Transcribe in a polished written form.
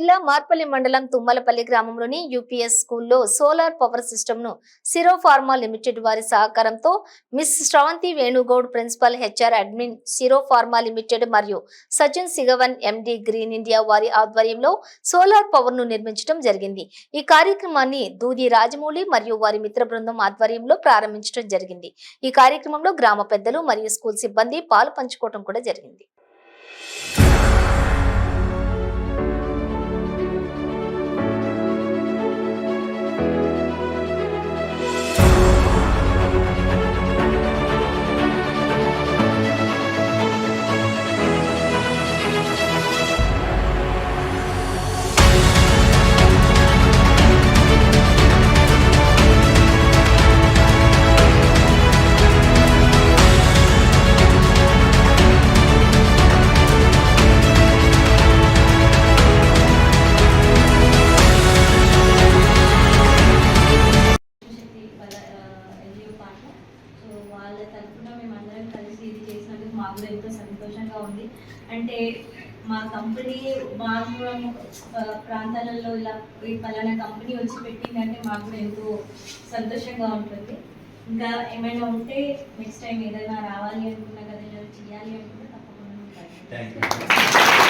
జిల్లా మార్పల్లి మండలం తుమ్మలపల్లి గ్రామంలోని యూపీఎస్ స్కూల్లో సోలార్ పవర్ సిస్టమ్ ను సిరో ఫార్మా లిమిటెడ్ వారి సహకారంతో miss Sravanthi Venugoud principal HR admin Siro pharma limited మరియు సచిన్ సిగవన్ ఎండి గ్రీన్ ఇండియా వారి ఆధ్వర్యంలో సోలార్ పవర్ ను నిర్మించడం జరిగింది. ఈ కార్యక్రమాన్ని దూది రాజమౌళి మరియు వారి మిత్ర బృందం ఆధ్వర్యంలో ప్రారంభించడం జరిగింది. ఈ కార్యక్రమంలో గ్రామ పెద్దలు మరియు స్కూల్ సిబ్బంది పాలు పంచుకోవడం కూడా జరిగింది. వాళ్ళ తరఫున మేమందరం కలిసి ఇది చేసినందుకు మాకు కూడా ఎంతో సంతోషంగా ఉంది. అంటే మా కంపెనీ మారుమూలం ప్రాంతాలలో ఇలా పలానా కంపెనీ వచ్చి పెట్టిందంటే మాకు కూడా ఎంతో సంతోషంగా ఉంటుంది. ఇంకా ఏమైనా ఉంటే నెక్స్ట్ టైం ఏదైనా రావాలి అనుకున్నా కదా, చేయాలి అనుకుంటే తప్పకుండా ఉంటాయి.